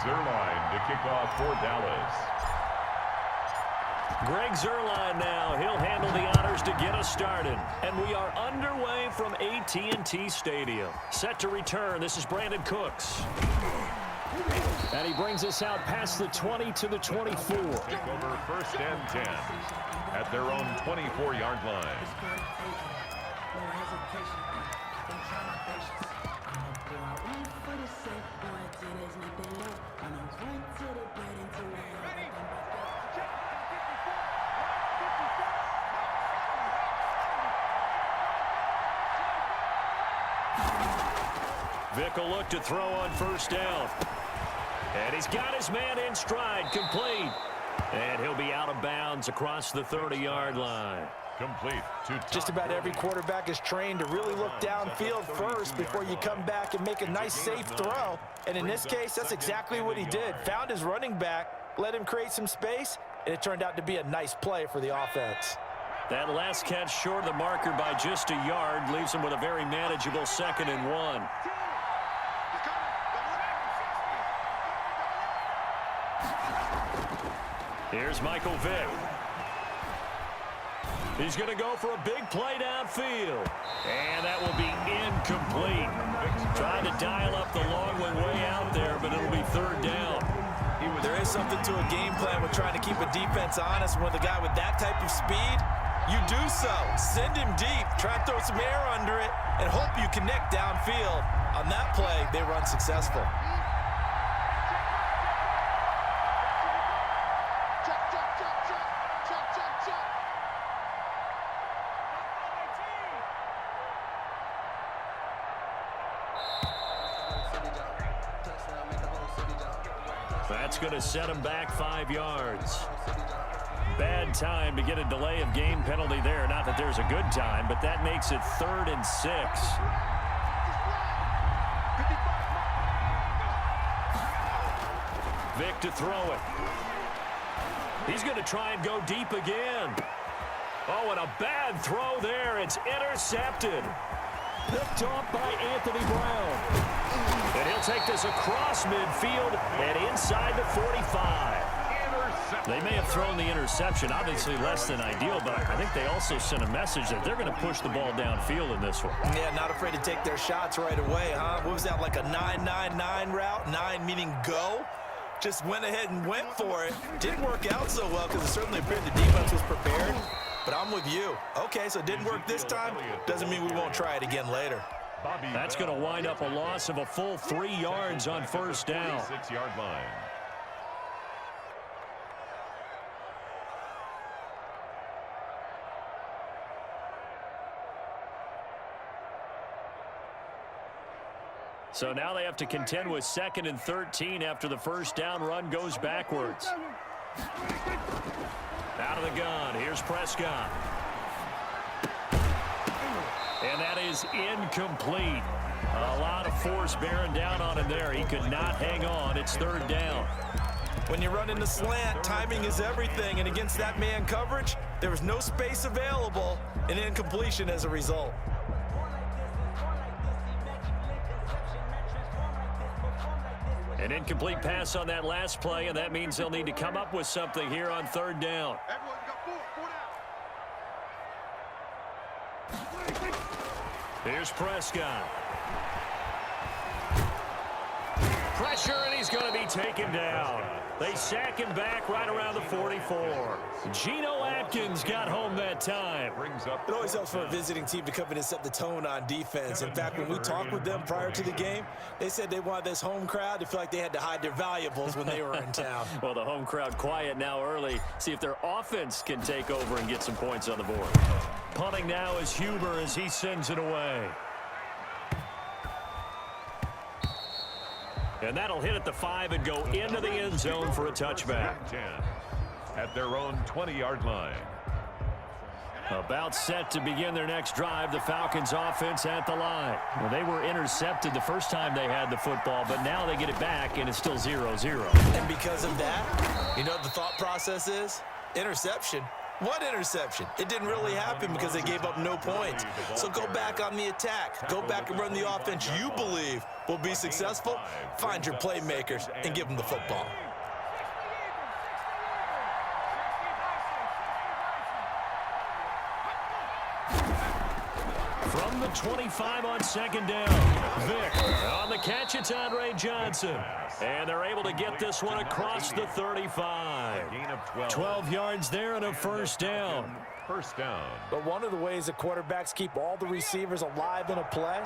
Zerline to kick off for Dallas. Greg Zerline now. He'll handle the honors to get us started. And we are underway from AT&T Stadium. Set to return. This is Brandon Cooks. And he brings us out past the 20 to the 24. Take over 1st and 10 at their own 24-yard line. Vick will look to throw on 1st down. And he's got his man in stride, complete. And he'll be out of bounds across the 30-yard line. Complete. Just about every quarterback is trained to really look downfield first before you come back and make a nice, safe throw. And in this case, that's exactly what he did. Found his running back, let him create some space, and it turned out to be a nice play for the offense. That last catch short of the marker by just a yard leaves him with a very manageable 2nd and 1. Here's Michael Vick. He's going to go for a big play downfield. And that will be incomplete. Trying to dial up the long one way out there, but it'll be 3rd down. There is something to a game plan with trying to keep a defense honest. When the guy with that type of speed, you do so. Send him deep. Try and throw some air under it and hope you connect downfield. On that play, they run successful. That's going to set him back 5 yards. Bad time to get a delay of game penalty there. Not that there's a good time, but that makes it 3rd and 6. Vick to throw it. He's going to try and go deep again. Oh, and a bad throw there. It's intercepted. Picked off by Anthony Brown. And he'll take this across midfield and inside the 45. They may have thrown the interception, obviously less than ideal, but I think they also sent a message that they're going to push the ball downfield in this one. Yeah, not afraid to take their shots right away, huh? What was that, like a 9-9-9 route? 9 meaning go? Just went ahead and went for it. Didn't work out so well because it certainly appeared the defense was prepared. But I'm with you. Okay, so it didn't work this time. Doesn't mean we won't try it again later. That's going to wind up a loss of a full 3 yards on 1st down. 6-yard line. So now they have to contend with 2nd and 13 after the 1st down run goes backwards. Out of the gun, here's Prescott. And that is incomplete. A lot of force bearing down on him there. He could not hang on. It's 3rd down. When you run in the slant, timing is everything. And against that man coverage, there was no space available, and incompletion as a result. An incomplete pass on that last play, and that means they'll need to come up with something here on 3rd down. Here's Prescott. Pressure, and he's going to be taken down. They sack him back right around the 44. Geno Atkins got home that time. It always helps for a visiting team to come in and set the tone on defense. In fact, when we talked with them prior to the game, they said they wanted this home crowd to feel like they had to hide their valuables when they were in town. Well, the home crowd quiet now early. See if their offense can take over and get some points on the board. Punting now is Huber as he sends it away. And that'll hit at the 5 and go into the end zone for a touchback. 10 at their own 20-yard line. About set to begin their next drive, the Falcons offense at the line. Well, they were intercepted the first time they had the football, but now they get it back, and it's still 0-0. And because of that, you know what the thought process is? Interception. What interception? It didn't really happen because they gave up no points. So go back on the attack. Go back and run the offense you believe will be successful. Find your playmakers and give them the football. From the 25 on second down, Vick on the catch. It's Andre Johnson. And they're able to get this one across the 35. 12 yards there and a first down. First down. But one of the ways that quarterbacks keep all the receivers alive in a play,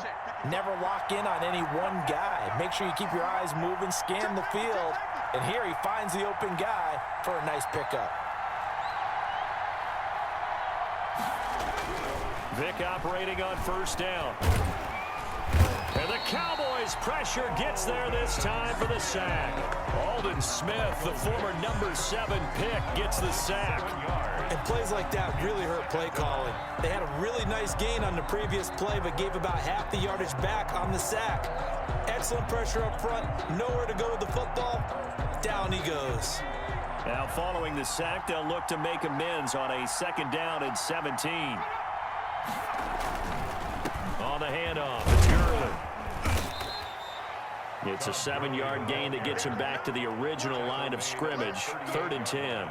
never lock in on any one guy. Make sure you keep your eyes moving, scan the field. And here he finds the open guy for a nice pickup. Vick operating on first down. And the Cowboys pressure gets there this time for the sack. Aldon Smith, the former number 7 pick, gets the sack. And plays like that really hurt play calling. They had a really nice gain on the previous play, but gave about half the yardage back on the sack. Excellent pressure up front, nowhere to go with the football. Down he goes. Now following the sack, they'll look to make amends on a second down and 17. On the handoff, it's Gurley. It's a 7-yard gain that gets him back to the original line of scrimmage. 3rd and 10.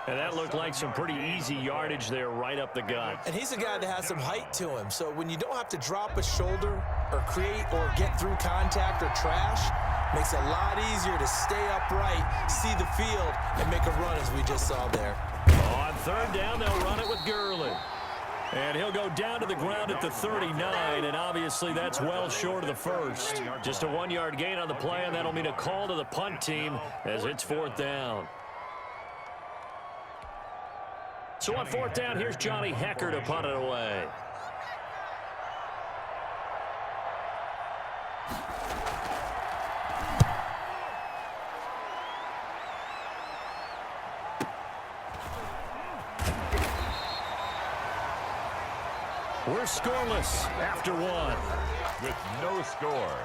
And that looked like some pretty easy yardage there right up the gut. And he's a guy that has some height to him. So when you don't have to drop a shoulder or create or get through contact or trash, makes it a lot easier to stay upright, see the field, and make a run as we just saw there. On 3rd down, they'll run it with Gurley. And he'll go down to the ground at the 39, and obviously that's well short of the first. Just a 1-yard gain on the play, and that'll mean a call to the punt team as it's 4th down. So on 4th down, here's Johnny Hecker to punt it away. We're scoreless after 1. With no score.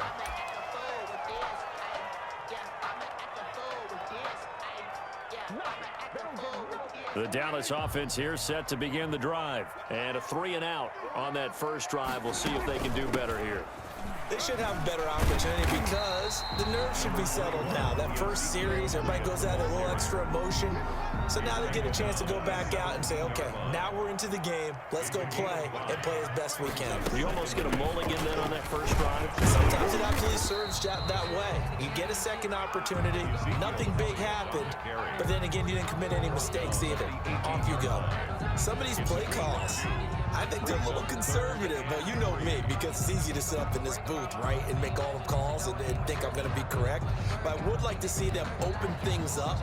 The Dallas offense here set to begin the drive. And a 3-and-out on that first drive. We'll see if they can do better here. They should have a better opportunity because the nerves should be settled now. That first series, everybody goes out a little extra emotion. So now they get a chance to go back out and say, okay, now we're into the game. Let's go play and play as best we can. You almost get a mulligan then on that first drive. Sometimes it absolutely serves that way. You get a second opportunity. Nothing big happened. But then again, you didn't commit any mistakes either. Off you go. Some of these play calls, I think they're a little conservative, but you know me, because it's easy to sit up in this booth, right, and make all the calls and think I'm going to be correct. But I would like to see them open things up,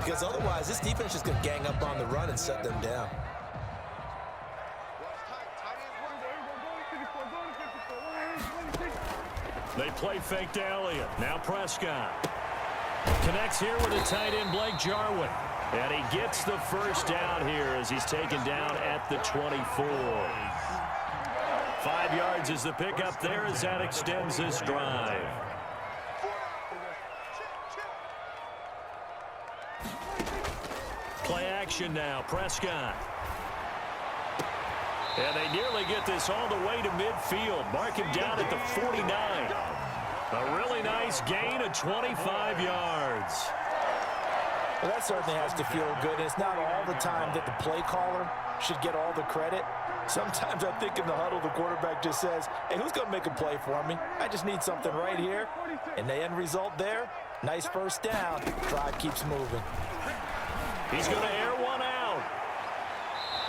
because otherwise this defense is going to gang up on the run and shut them down. They play fake to Elliott. Now Prescott. Connects here with a tight end, Blake Jarwin. And he gets the first down here as he's taken down at the 24. 5 yards is the pickup there as that extends this drive. Play action now, Prescott. And they nearly get this all the way to midfield. Mark him down at the 49. A really nice gain of 25 yards. Well, that certainly has to feel good. And it's not all the time that the play caller should get all the credit. Sometimes I think in the huddle, the quarterback just says, hey, who's going to make a play for me? I just need something right here. And the end result there, nice first down. Drive keeps moving. He's going to air one out.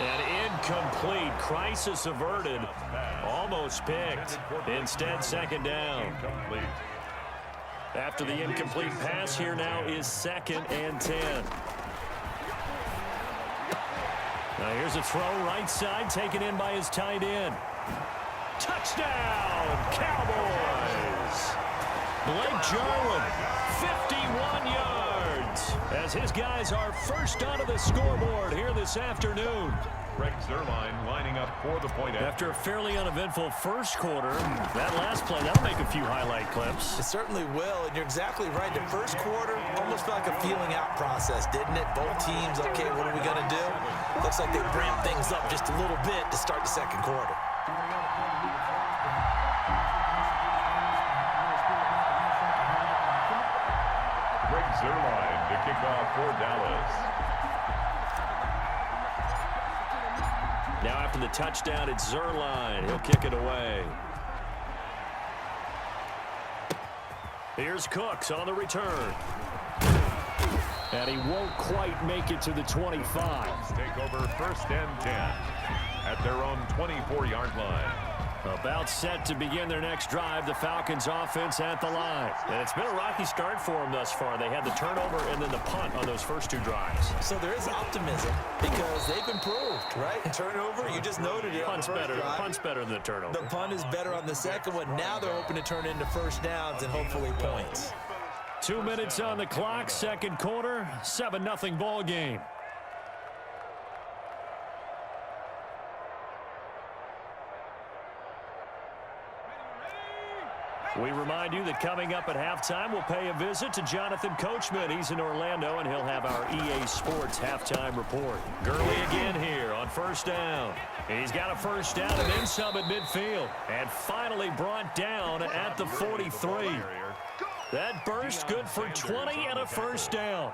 And incomplete. Crisis averted. Almost picked. Instead, second down. After the incomplete pass, here now is 2nd and 10. Now here's a throw right side, taken in by his tight end. Touchdown, Cowboys! Blake Jarwin, 51 yards, as his guys are first onto the scoreboard here this afternoon. Greg Zuerlein lining up for the point. After a fairly uneventful first quarter, that last play, that'll make a few highlight clips. It certainly will, and you're exactly right. The first quarter almost felt like a feeling out process, didn't it? Both teams, okay, what are we going to do? Looks like they ramped things up just a little bit to start the second quarter. Greg Zuerlein to kick off for Dallas. Now after the touchdown, it's Zuerlein. He'll kick it away. Here's Cooks on the return. And he won't quite make it to the 25. Take over 1st and 10 at their own 24-yard line. About set to begin their next drive, the Falcons offense at the line. And it's been a rocky start for them thus far. They had the turnover and then the punt on those first 2 drives. So there is optimism because they've improved, right? Turnover, you just noted it. Punt's better. Punt's better than the turnover. The punt is better on the second one. Now they're hoping to turn into first downs and hopefully points. 2 minutes on the clock, second quarter, 7-0 ball game. We remind you that coming up at halftime, we'll pay a visit to Jonathan Coachman. He's in Orlando, and he'll have our EA Sports halftime report. Gurley again here on first down. He's got a first down and then some at midfield. And finally brought down at the 43. That burst good for 20 and a first down.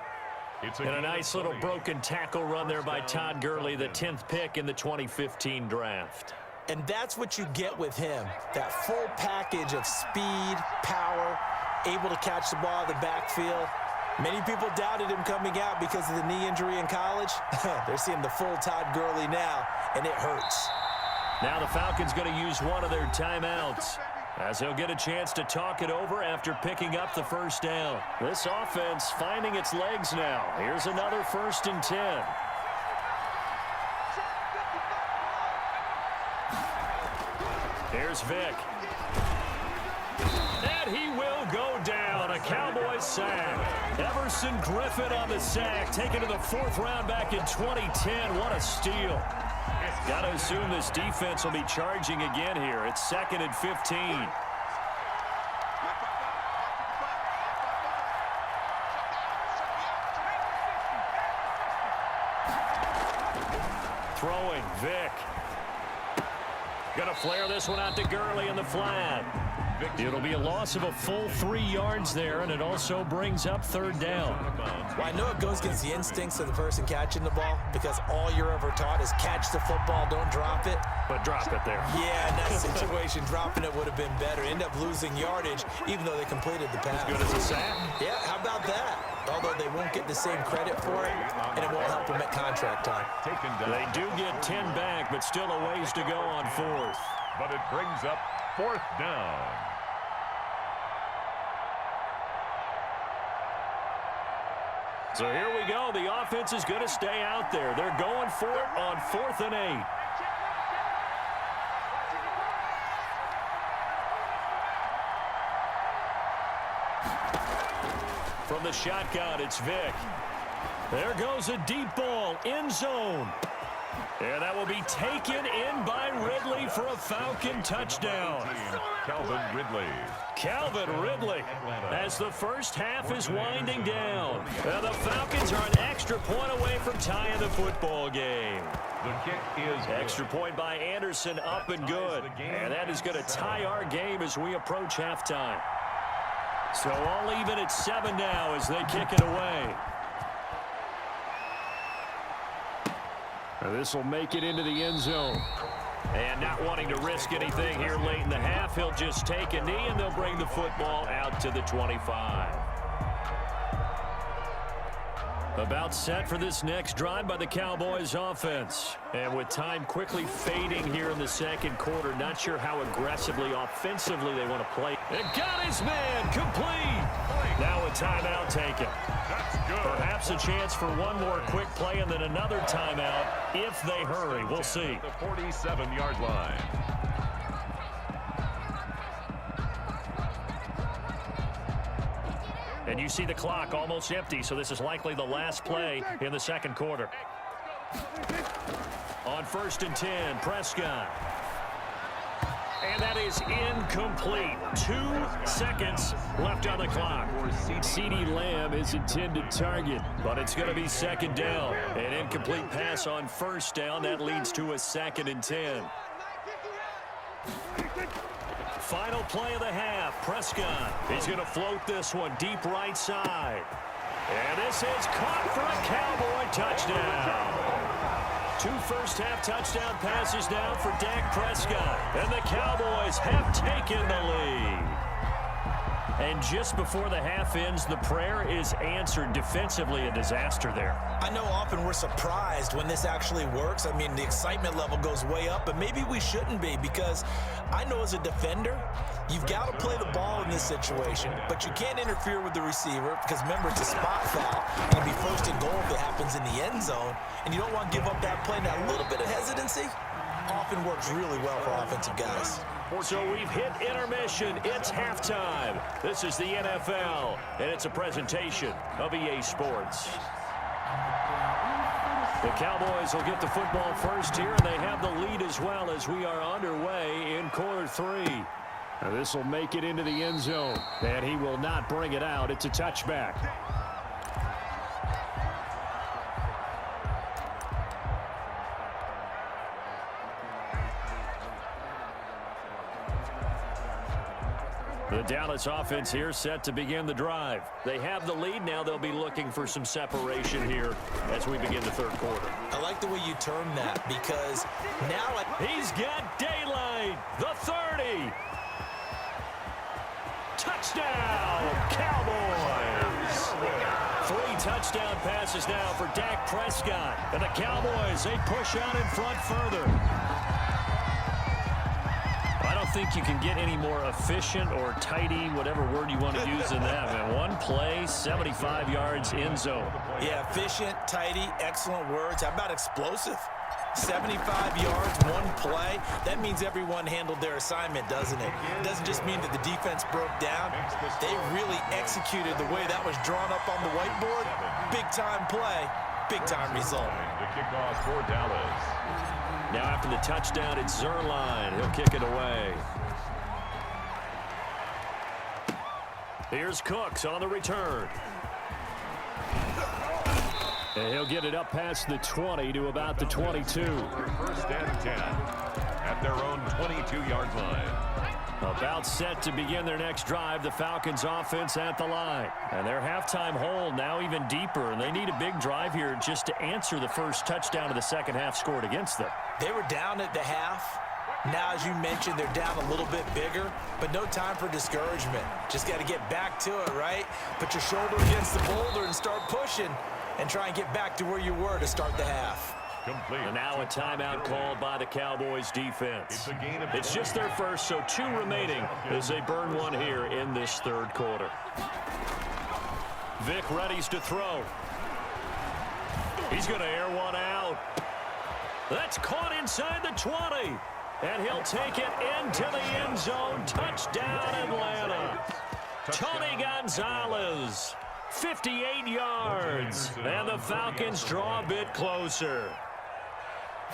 And a nice little broken tackle run there by Todd Gurley, the 10th pick in the 2015 draft. And that's what you get with him, that full package of speed, power, able to catch the ball in the backfield. Many people doubted him coming out because of the knee injury in college. They're seeing the full Todd Gurley now, and it hurts. Now the Falcons going to use one of their timeouts, as he'll get a chance to talk it over after picking up the first down. This offense finding its legs now. Here's another 1st and 10. Here's Vick. And he will go down. A Cowboys sack. Everson Griffin on the sack, taken to the 4th round back in 2010. What a steal. Got to assume this defense will be charging again here. It's 2nd and 15. Throwing, Vick. Gonna flare this one out to Gurley in the flat. It'll be a loss of a full 3 yards there, and it also brings up 3rd down. Well, I know it goes against the instincts of the person catching the ball because all you're ever taught is catch the football, don't drop it. But drop it there. Yeah, in that situation, dropping it would have been better. End up losing yardage, even though they completed the pass. As good as a sack? Yeah, how about that? Although they won't get the same credit for it, and it won't help them at contract time. They do get 10 back, but still a ways to go on 4th. But it brings up 4th down. So here we go. The offense is going to stay out there. They're going for it on 4th and 8. From the shotgun, it's Vick. There goes a deep ball, end zone. And that will be taken in by Ridley for a Falcon touchdown. Calvin Ridley. Calvin Ridley, as the first half is winding down. And the Falcons are an extra point away from tying the football game. The kick is good. Extra point by Anderson, up and good. And that is going to tie our game as we approach halftime. So all even at 7 now as they kick it away. This will make it into the end zone. And not wanting to risk anything here late in the half, he'll just take a knee and they'll bring the football out to the 25. About set for this next drive by the Cowboys offense. And with time quickly fading here in the second quarter, not sure how aggressively, offensively they want to play. And got his man complete. Now a timeout taken. That's good. Perhaps a chance for one more quick play and then another timeout if they hurry. We'll see. The 47-yard line. And you see the clock almost empty, so this is likely the last play in the second quarter. On 1st and 10, Prescott. And that is incomplete. 2 seconds left on the clock. CeeDee Lamb is intended target, but it's going to be second down. An incomplete pass on first down. That leads to a 2nd and 10. Final play of the half. Prescott. He's going to float this one deep right side. And this is caught for a Cowboy touchdown. 2 first-half touchdown passes now for Dak Prescott. And the Cowboys have taken the lead. And just before the half ends, the prayer is answered. Defensively, a disaster there. I know often we're surprised when this actually works. I mean, the excitement level goes way up, but maybe we shouldn't be, because I know as a defender, you've got to play the ball in this situation, but you can't interfere with the receiver because, remember, it's a spot foul. It'll be 1st and goal if it happens in the end zone, and you don't want to give up that play. Now, a little bit of hesitancy often works really well for offensive guys. So we've hit intermission. It's halftime. This is the NFL, and it's a presentation of EA Sports. The Cowboys will get the football first here, and they have the lead as well as we are underway in quarter 3. Now this will make it into the end zone, and he will not bring it out. It's a touchback. The Dallas offense here set to begin the drive. They have the lead. Now they'll be looking for some separation here as we begin the third quarter. I like the way you term that, because now he's got daylight. The 30. Touchdown, Cowboys. 3 touchdown passes now for Dak Prescott. And the Cowboys, they push out in front further. I don't think you can get any more efficient or tidy, whatever word you want to use in that. Man, 1 play, 75 yards, end zone. Yeah, efficient, tidy, excellent words. How about explosive? 75 yards, 1 play. That means everyone handled their assignment, doesn't it? It doesn't just mean that the defense broke down. They really executed the way that was drawn up on the whiteboard. Big-time play, big-time result. The kickoff for Dallas. Now after the touchdown, it's Zerline. He'll kick it away. Here's Cooks on the return. And he'll get it up past the 20 to about the 22. 1st and 10 at their own 22-yard line. About set to begin their next drive, the Falcons offense at the line. And their halftime hole now even deeper, and they need a big drive here just to answer the first touchdown of the second half scored against them. They were down at the half. Now, as you mentioned, they're down a little bit bigger, but no time for discouragement. Just got to get back to it, right? Put your shoulder against the boulder and start pushing and try and get back to where you were to start the half. Complete. And now a timeout called by the Cowboys defense. It's just their first, so 2 remaining as they burn 1 here in this third quarter. Vic readies to throw. He's going to air one out. That's caught inside the 20. And he'll take it into the end zone. Touchdown, Atlanta. Tony Gonzalez, 58 yards. And the Falcons draw a bit closer.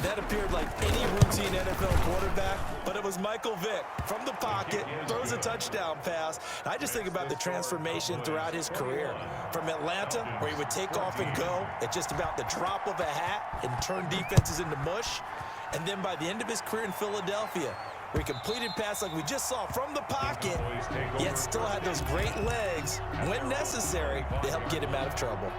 That appeared like any routine NFL quarterback, but it was Michael Vick from the pocket, throws a touchdown pass. I just think about the transformation throughout his career. From Atlanta, where he would take off and go at just about the drop of a hat and turn defenses into mush. And then by the end of his career in Philadelphia, where he completed pass like we just saw from the pocket, yet still had those great legs, when necessary, to help get him out of trouble.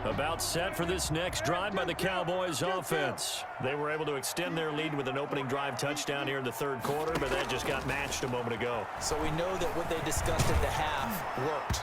About set for this next drive by the Cowboys offense. They were able to extend their lead with an opening drive touchdown here in the third quarter, but that just got matched a moment ago. So we know that what they discussed at the half worked.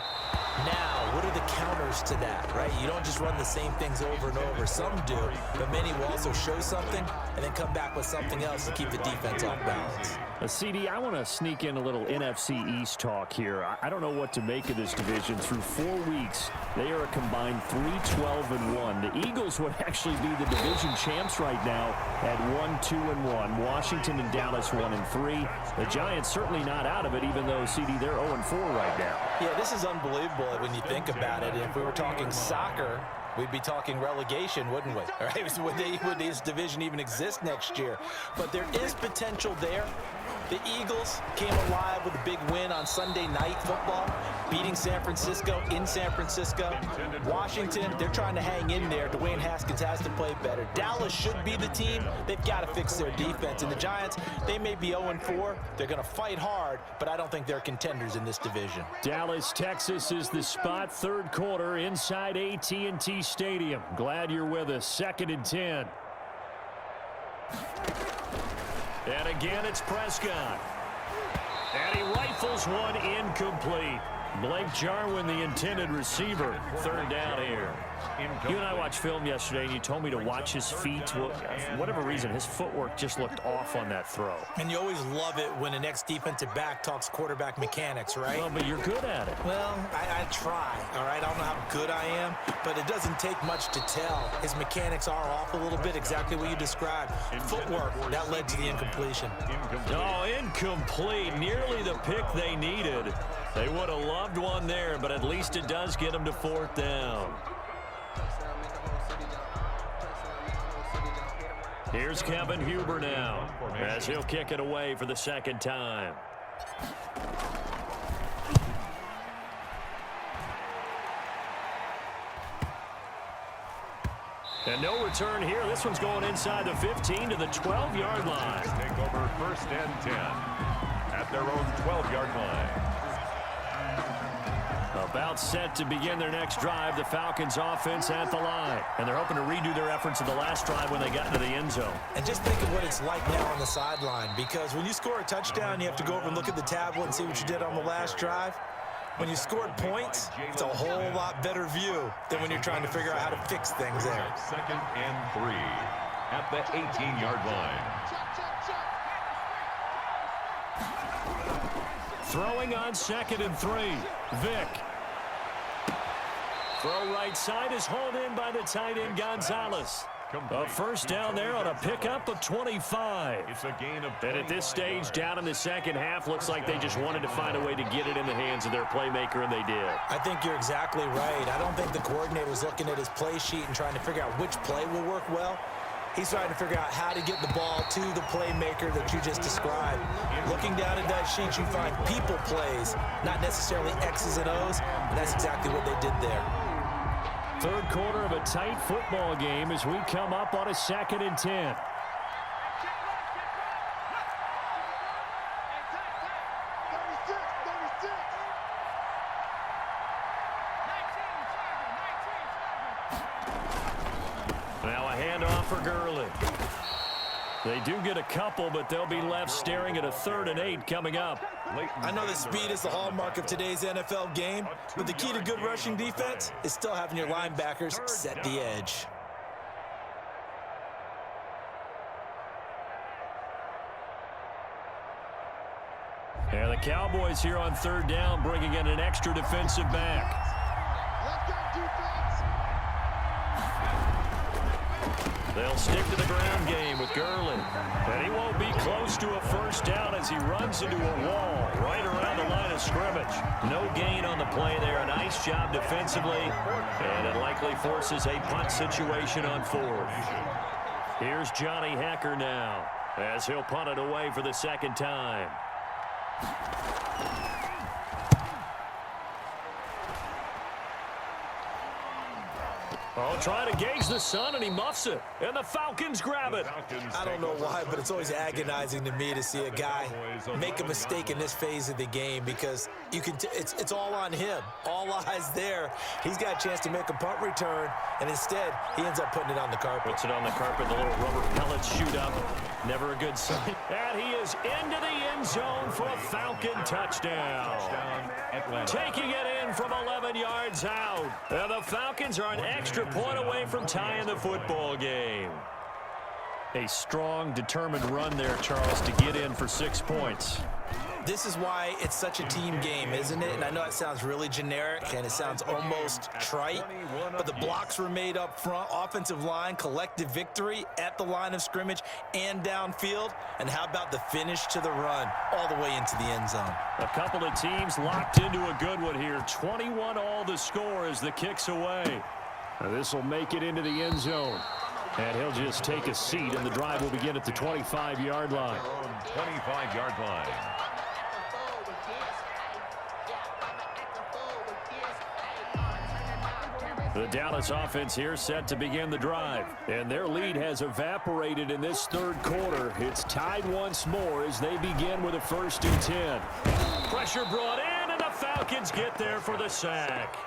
Now, what are the counters to that, right? You don't just run the same things over and over. Some do, but many will also show something and then come back with something else to keep the defense off balance. CD, I want to sneak in a little NFC East talk here. I don't know what to make of this division. Through 4 weeks, they are a combined 3-12-1. The Eagles would actually be the division champs right now at 1-2-1. Washington and Dallas 1-3. The Giants certainly not out of it, even though, CD, they're 0-4 right now. Yeah, this is unbelievable when you think about it. If we were talking soccer, we'd be talking relegation, wouldn't we? All right, would this division even exist next year? But there is potential there. The Eagles came alive with a big win on Sunday Night Football, beating San Francisco in San Francisco. Washington, they're trying to hang in there. Dwayne Haskins has to play better. Dallas should be the team. They've got to fix their defense. And the Giants, they may be 0-4. They're going to fight hard, but I don't think they're contenders in this division. Dallas, Texas is the spot. Third quarter inside AT&T Stadium. Glad you're with us. 2nd and 10. And again, it's Prescott. And he rifles one incomplete. Blake Jarwin, the intended receiver. 3rd down here. You and I watched film yesterday, and you told me to watch his feet. Well, for whatever reason, his footwork just looked off on that throw. And you always love it when the next defensive back talks quarterback mechanics, right? Well, but you're good at it. Well, I try, all right? I don't know how good I am, but it doesn't take much to tell. His mechanics are off a little bit, exactly what you described. Footwork, that led to the incompletion. Oh, incomplete. Nearly the pick they needed. They would have loved one there, but at least it does get them to 4th down. Here's Kevin Huber now, as he'll kick it away for the 2nd time. And no return here. This one's going inside the 15 to the 12-yard line. Take over 1st and 10 at their own 12-yard line. About set to begin their next drive, the Falcons offense at the line. And they're hoping to redo their efforts of the last drive when they got into the end zone. And just think of what it's like now on the sideline, because when you score a touchdown, you have to go over and look at the tablet and see what you did on the last drive. When you scored points, it's a whole lot better view than when you're trying to figure out how to fix things there. 2nd and 3 at the 18-yard line. Throwing on 2nd and 3. Vick. Throw right side is hauled in by the tight end Gonzalez. A 1st down there on a pickup of 25. It's a gain of 25. And at this stage, down in the 2nd half, looks like they just wanted to find a way to get it in the hands of their playmaker, and they did. I think you're exactly right. I don't think the coordinator's looking at his play sheet and trying to figure out which play will work well. He's trying to figure out how to get the ball to the playmaker that you just described. Looking down at that sheet, you find people plays, not necessarily X's and O's, and that's exactly what they did there. 3rd quarter of a tight football game as we come up on a 2nd and 10. Now a handoff for Gurley. They do get a couple, but they'll be left staring at a 3rd and 8 coming up. I know that speed is the hallmark of today's NFL game, but the key to good rushing defense is still having your linebackers set the edge. And the Cowboys here on 3rd down, bringing in an extra defensive back. They'll stick to the ground game with Gurley. And he won't be close to a 1st down as he runs into a wall right around the line of scrimmage. No gain on the play there. A nice job defensively. And it likely forces a punt situation on 4th. Here's Johnny Hecker now as he'll punt it away for the 2nd time. Oh, trying to gauge the sun, and he muffs it. And the Falcons grab it. I don't know why, but it's always agonizing to me to see a guy make a mistake in this phase of the game, because you can it's all on him. All eyes there. He's got a chance to make a punt return, and instead, he ends up putting it on the carpet. Puts it on the carpet. The little rubber pellets shoot up. Never a good sign. And he is into the end zone for a Falcon touchdown. Taking it in from 11 yards out. And the Falcons are an extra point away from tying the football game. A strong, determined run there, Charles, to get in for 6 points. This is why it's such a team game, isn't it? And I know it sounds really generic and it sounds almost trite, but the blocks were made up front, offensive line, collective victory at the line of scrimmage and downfield. And how about the finish to the run all the way into the end zone? A couple of teams locked into a good one here. 21 all the score as the kick's away. This will make it into the end zone. And he'll just take a seat, and the drive will begin at the 25-yard line. 25-yard line. The Dallas offense here set to begin the drive. And their lead has evaporated in this third quarter. It's tied once more as they begin with a 1st and 10. Pressure brought in, and the Falcons get there for the sack.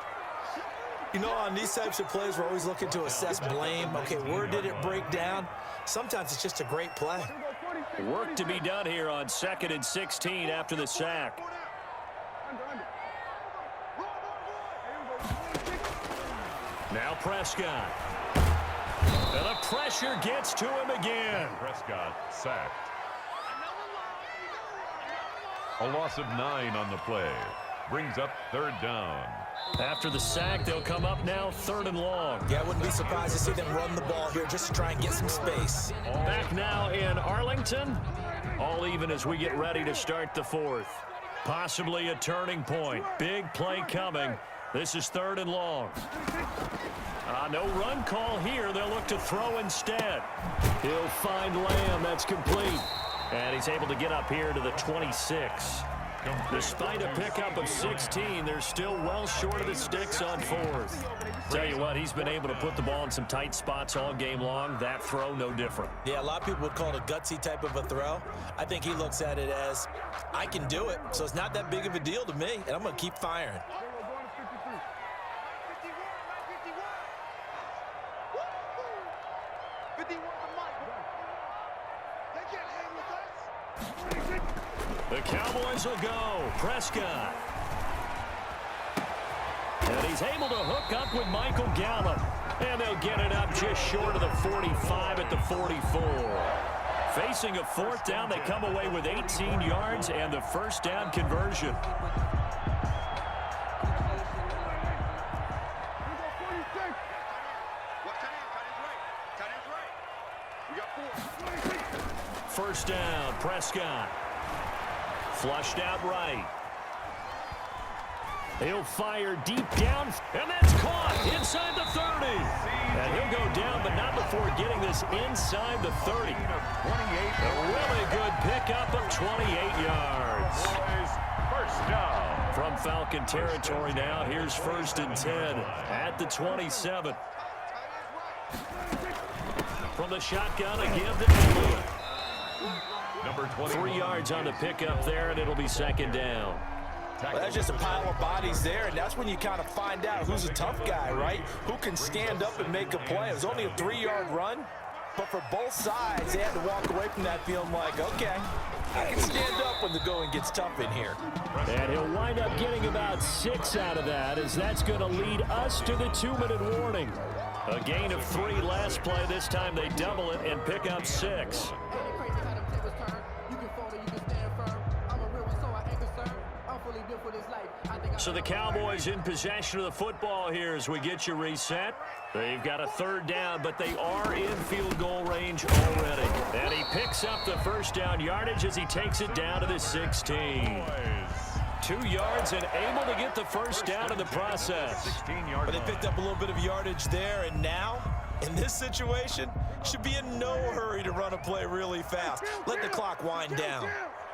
You know, on these types of plays, we're always looking to assess blame. Okay, where did it break down? Sometimes it's just a great play. Work to be done here on 2nd and 16 after the sack. Now Prescott. And the pressure gets to him again. Prescott sacked. A loss of 9 on the play. Brings up 3rd down. After the sack, they'll come up now 3rd and long. Yeah, I wouldn't be surprised to see them run the ball here just to try and get some space. Back now in Arlington. All even as we get ready to start the 4th. Possibly a turning point. Big play coming. This is 3rd and long. No run call here. They'll look to throw instead. He'll find Lamb. That's complete. And he's able to get up here to the 26. Despite a pickup of 16, they're still well short of the sticks on 4th. Tell you what, he's been able to put the ball in some tight spots all game long. That throw, no different. Yeah, a lot of people would call it a gutsy type of a throw. I think he looks at it as, I can do it, so it's not that big of a deal to me, and I'm going to keep firing. The Cowboys will go. Prescott. And he's able to hook up with Michael Gallup. And they'll get it up just short of the 45 at the 44. Facing a 4th down, they come away with 18 yards and the 1st down conversion. First down, Prescott. Flushed out right. He'll fire deep down, and that's caught inside the 30. And he'll go down, but not before getting this inside the 30. A really good pickup of 28 yards. First down. From Falcon territory now, here's 1st and 10 at the 27. From the shotgun, a give to Elliott. Number 20. 3 yards on the pickup there, and it'll be 2nd down. Well, that's just a pile of bodies there, and that's when you kind of find out who's a tough guy, right? Who can stand up and make a play. It was only a 3-yard run, but for both sides, they had to walk away from that feeling like, okay, I can stand up when the going gets tough in here. And he'll wind up getting about 6 out of that, as that's going to lead us to the 2-minute warning. A gain of 3 last play. This time they double it and pick up 6. So the Cowboys in possession of the football here as we get you reset. They've got a 3rd down, but they are in field goal range already. And he picks up the 1st down yardage as he takes it down to the 16. 2 yards and able to get the 1st down in the process. 16-yard But they picked up a little bit of yardage there, and now, in this situation, should be in no hurry to run a play really fast. Let the clock wind down.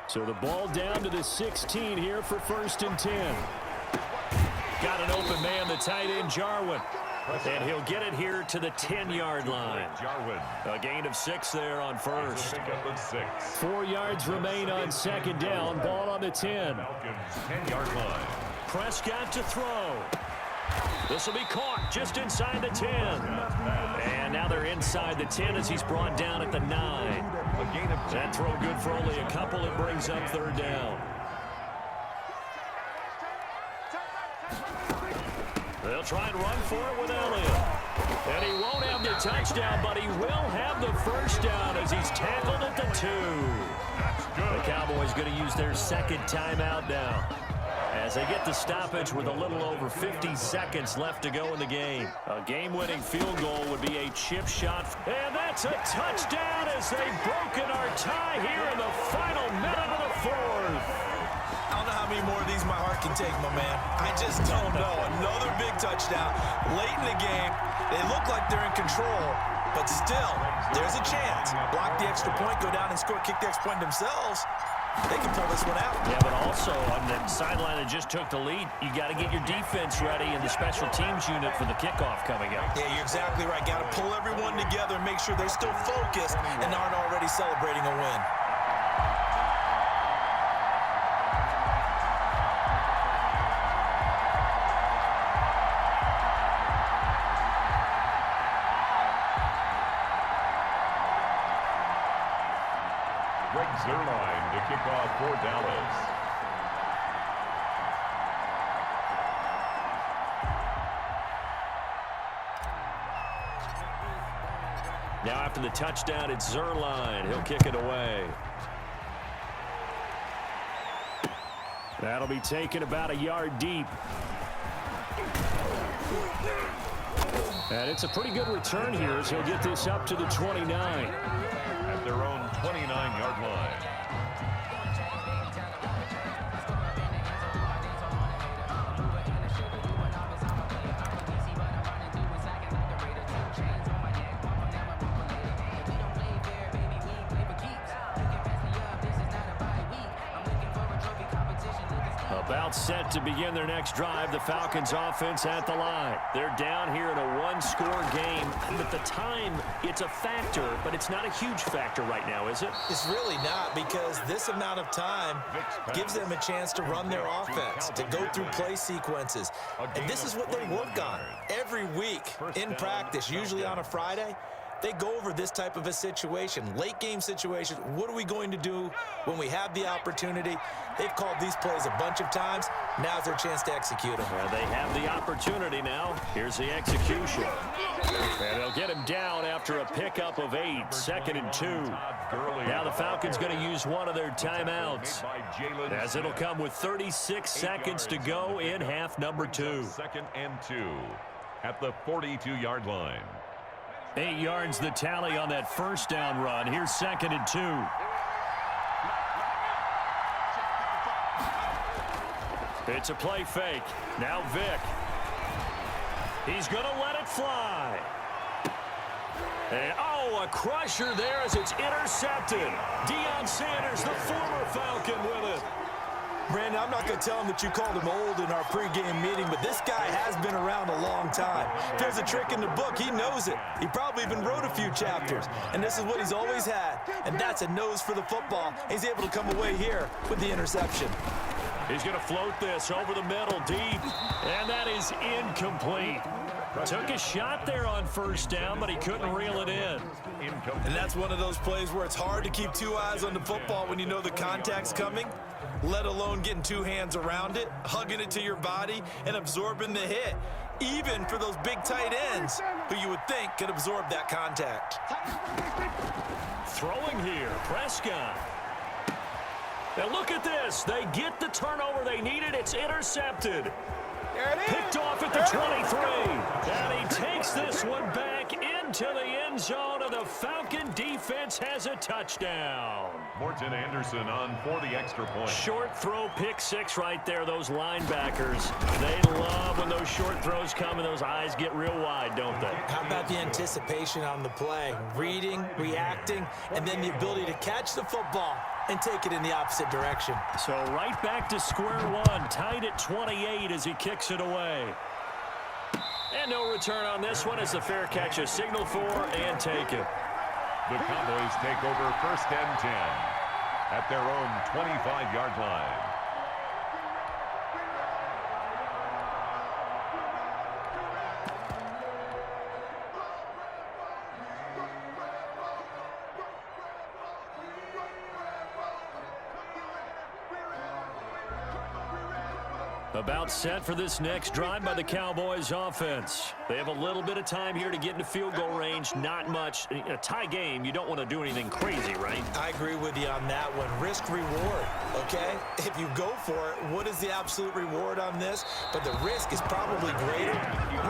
So the ball down to the 16 here for 1st and 10. Got an open man, the tight end, Jarwin. And he'll get it here to the 10-yard line. Jarwin. A gain of 6 there on 1st. Pickup of 6. 4 yards remain on 2nd down. Ball on the 10. Falcons 10-yard line. Prescott to throw. This will be caught just inside the 10. And now they're inside the 10 as he's brought down at the 9. A gain of 2. That throw good for only a couple. It brings up 3rd down. They'll try and run for it with Elliott. And he won't have the touchdown, but he will have the 1st down as he's tackled at the 2. The Cowboys going to use their 2nd timeout now, as they get the stoppage with a little over 50 seconds left to go in the game. A game-winning field goal would be a chip shot. And that's a touchdown as they've broken our tie here in the final minute of the 4th. I don't know how many more of these my heart can take, my man. I just don't know. Another big touchdown late in the game. They look like they're in control, but still, there's a chance. Block the extra point, go down and score, kick the extra point themselves. They can pull this one out. Yeah, but also on the sideline that just took the lead, you got to get your defense ready and the special teams unit for the kickoff coming up. Yeah, you're exactly right. Got to pull everyone together and make sure they're still focused and aren't already celebrating a win. Zerline to kick off for Dallas. Now after the touchdown, it's Zerline. He'll kick it away. That'll be taken about a yard deep. And it's a pretty good return here as he'll get this up to the 29. At their own 29-yard line. About set to begin their next drive, the Falcons offense at the line. They're down here in a one-score game. At the time, it's a factor, but it's not a huge factor right now, is it? It's really not, because this amount of time gives them a chance to run their offense, to go through play sequences. And this is what they work on every week in practice, usually on a Friday. They go over this type of a situation, late game situation. What are we going to do when we have the opportunity? They've called these plays a bunch of times. Now's their chance to execute them. Well, they have the opportunity now. Here's the execution. And they'll get him down after a pickup of 8, 2nd and 2. Now the Falcons going to use one of their timeouts, as it'll come with 36 seconds to go in half number 2. 2nd and 2 at the 42-yard line. 8 yards the tally on that first down run. Here's 2nd and 2. It's a play fake. Now Vick. He's going to let it fly. And, oh, a crusher there as it's intercepted. Deion Sanders, the former Falcon, with it. Brandon, I'm not going to tell him that you called him old in our pregame meeting, but this guy has been around a long time. If there's a trick in the book, he knows it. He probably even wrote a few chapters, and this is what he's always had, and that's a nose for the football. He's able to come away here with the interception. He's going to float this over the middle deep, and that is incomplete. Took a shot there on first down, but he couldn't reel it in. And that's one of those plays where it's hard to keep two eyes on the football when you know the contact's coming, let alone getting two hands around it, hugging it to your body, and absorbing the hit, even for those big tight ends who you would think could absorb that contact. Throwing here, Prescott. Now look at this. They get the turnover they needed. It's intercepted. Picked off at the 23. And he takes this one back into the end zone, and the Falcon defense has a touchdown. Morton Anderson on for the extra point. Short throw, pick six right there, those linebackers. They love when those short throws come and those eyes get real wide, don't they? How about the anticipation on the play? Reading, reacting, and then the ability to catch the football and take it in the opposite direction. So right back to square one, tied at 28 as he kicks it away. And no return on this one as the fair catch is signaled for and taken. The Cowboys take over 1st and 10 at their own 25-yard line. About set for this next drive by the Cowboys offense. They have a little bit of time here to get into field goal range. Not much. In a tie game, you don't want to do anything crazy, right? I agree with you on that one. Risk reward, okay? If you go for it, what is the absolute reward on this? But the risk is probably greater.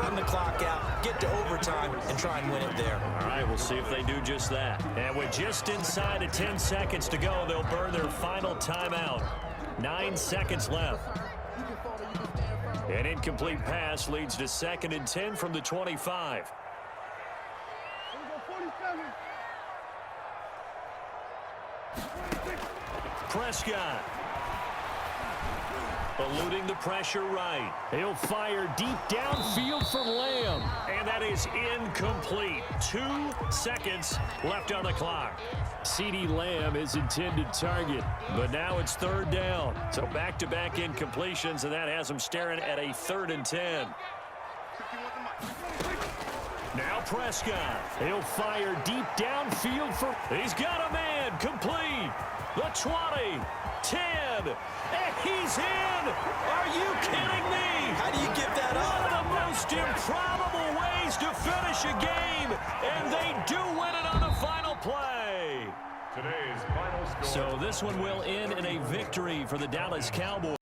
Run the clock out, get to overtime, and try and win it there. All right, we'll see if they do just that. And with just inside of 10 seconds to go, they'll burn their final timeout. 9 seconds left. An incomplete pass leads to 2nd and 10 from the 25. Prescott. Eluding the pressure right. He'll fire deep downfield for Lamb. And that is incomplete. 2 seconds left on the clock. CeeDee Lamb is intended target. But now it's 3rd down. So back-to-back incompletions, and that has him staring at a 3rd and 10. Now Prescott. He'll fire deep downfield for... He's got a man. Complete. The 20. 10. And he's in. Are you kidding me? How do you give that up? One of the most improbable ways to finish a game. And they do win it on the final play. Today's final score. So this one will end in a victory for the Dallas Cowboys.